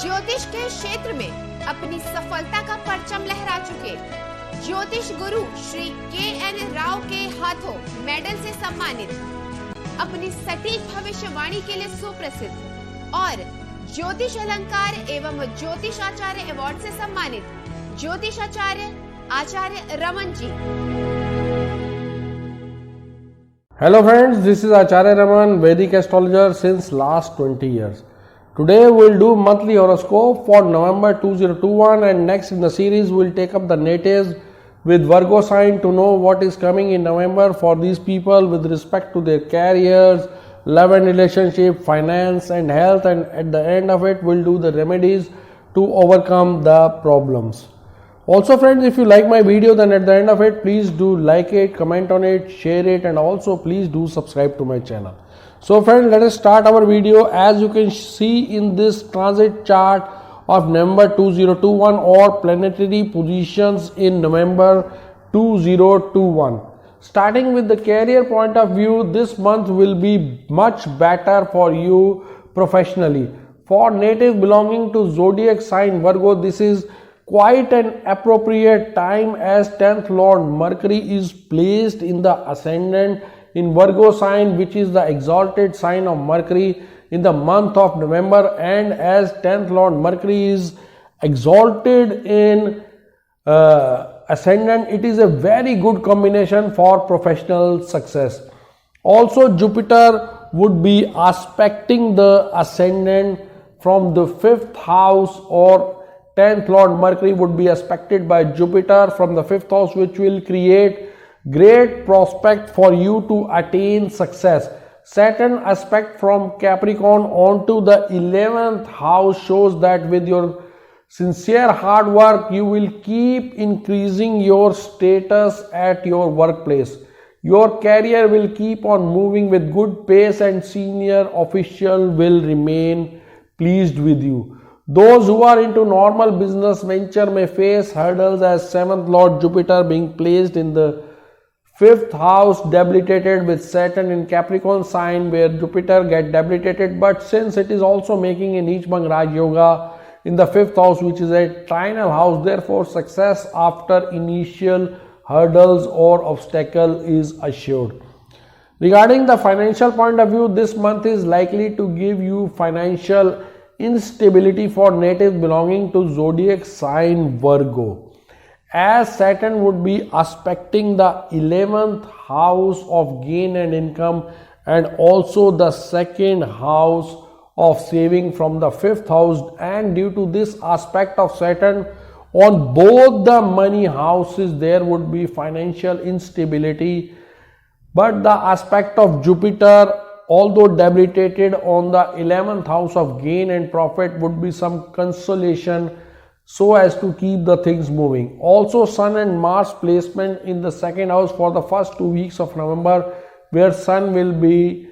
ज्योतिष के क्षेत्र में अपनी सफलता का परचम लहरा चुके ज्योतिष गुरु श्री के.एन. राव के हाथों मेडल से सम्मानित, अपनी सटीक भविष्यवाणी के लिए सुप्रसिद्ध और ज्योतिष अलंकार एवं ज्योतिष आचार्य अवार्ड से सम्मानित ज्योतिष आचार्य Raman ji. Hello friends, this is Acharya Raman, Vedic astrologer since last 20 years. Today we'll do monthly horoscope for November 2021, and next in the series we'll take up the natives with Virgo sign to know what is coming in November for these people with respect to their careers, love and relationship, finance and health, and at the end of it we'll do the remedies to overcome the problems. Also friends, if you like my video, then at the end of it please do like it, comment on it, share it, and also please do subscribe to my channel. So friends, let us start our video. As you can see in this transit chart of November 2021 or planetary positions in November 2021. Starting with the career point of view, this month will be much better for you professionally. For native belonging to zodiac sign Virgo, this is quite an appropriate time as 10th Lord Mercury is placed in the ascendant in Virgo sign, which is the exalted sign of Mercury in the month of November, and as 10th Lord Mercury is exalted in ascendant, it is a very good combination for professional success. Also, Jupiter would be aspecting the ascendant from the 5th house, or 10th Lord Mercury would be aspected by Jupiter from the 5th house, which will create great prospect for you to attain success. Saturn aspect from Capricorn onto the 11th house shows that with your sincere hard work you will keep increasing your status at your workplace. Your career will keep on moving with good pace and senior official will remain pleased with you. Those who are into normal business venture may face hurdles as 7th Lord Jupiter being placed in the 5th house debilitated with Saturn in Capricorn sign, where Jupiter get debilitated, but since it is also making a Neech Bhang Raj Yoga in the 5th house, which is a trinal house, therefore success after initial hurdles or obstacle is assured. Regarding the financial point of view, this month is likely to give you financial instability for natives belonging to zodiac sign Virgo, as Saturn would be aspecting the 11th house of gain and income and also the 2nd house of saving from the 5th house, and due to this aspect of Saturn on both the money houses there would be financial instability. But the aspect of Jupiter, although debilitated on the 11th house of gain and profit, would be some consolation so as to keep the things moving. Also, Sun and Mars placement in the 2nd house for the first 2 weeks of November, where Sun will be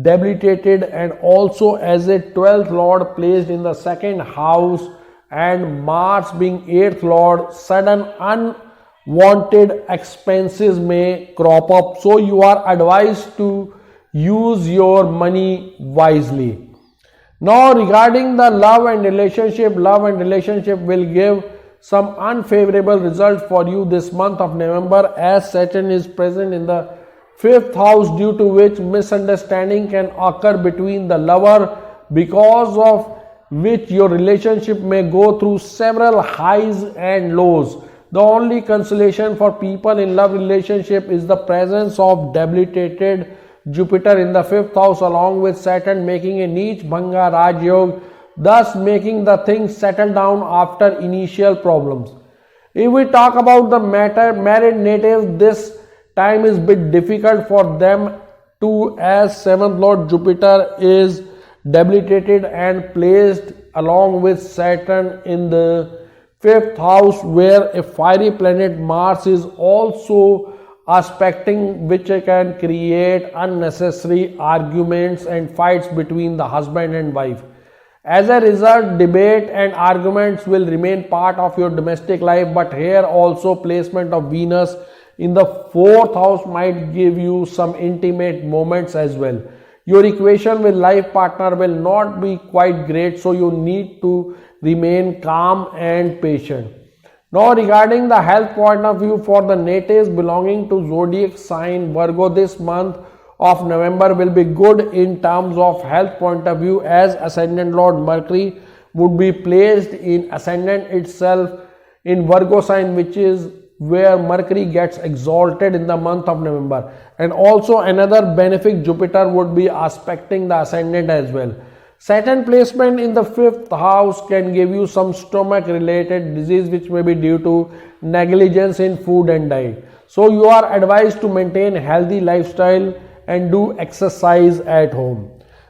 debilitated and also as a 12th Lord placed in the 2nd house, and Mars being 8th Lord, sudden unwanted expenses may crop up, so you are advised to use your money wisely. Now regarding the love and relationship will give some unfavorable results for you this month of November, as Saturn is present in the 5th house, due to which misunderstanding can occur between the lover, because of which your relationship may go through several highs and lows. The only consolation for people in love relationship is the presence of debilitated Jupiter in the 5th house along with Saturn making a Neech Bhanga Raj Yoga, thus making the things settle down after initial problems. If we talk about the married natives, this time is bit difficult for them too, as 7th Lord Jupiter is debilitated and placed along with Saturn in the 5th house, where a fiery planet Mars is also aspecting, which can create unnecessary arguments and fights between the husband and wife. As a result, debate and arguments will remain part of your domestic life, but here also placement of Venus in the 4th house might give you some intimate moments as well. your equation with life partner will not be quite great, so you need to remain calm and patient. Now regarding the health point of view for the natives belonging to zodiac sign Virgo, this month of November will be good in terms of health point of view, as ascendant Lord Mercury would be placed in ascendant itself in Virgo sign, which is where Mercury gets exalted in the month of November. And also another benefic Jupiter would be aspecting the ascendant as well. Saturn placement in the 5th house can give you some stomach related disease which may be due to negligence in food and diet. So you are advised to maintain healthy lifestyle and do exercise at home.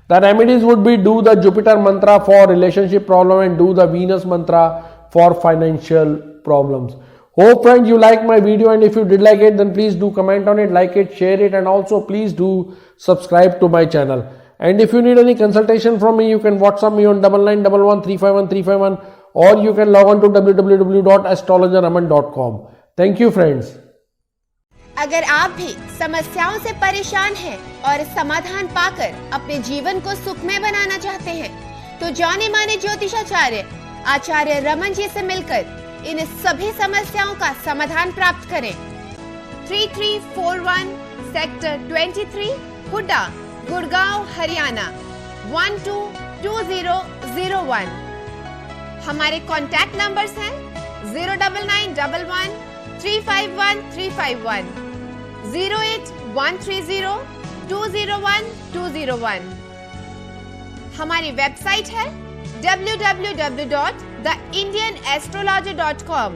The remedies would be do the Jupiter mantra for relationship problem and do the Venus mantra for financial problems. Hope friends you like my video, and if you did like it then please do comment on it, like it, share it, and also please do subscribe to my channel. And if you need any consultation from me, you can WhatsApp me on 9911351351, or you can log on to www.astrologerraman.com. Thank you friends. अगर आप भी समस्याओं से परेशान हैं और समाधान पाकर अपने जीवन को सुखमय बनाना चाहते हैं, तो जाने माने ज्योतिषाचार्य आचार्य रमन जी से मिलकर इन सभी समस्याओं का समाधान प्राप्त करें। 3341 सेक्टर 23 हुड्डा, गुड़गांव, हरियाणा 122001। हमारे कॉन्टैक्ट नंबर्स हैं 09911 351 351, 08130 201 201। हमारी वेबसाइट है www.theindianastrologer.com।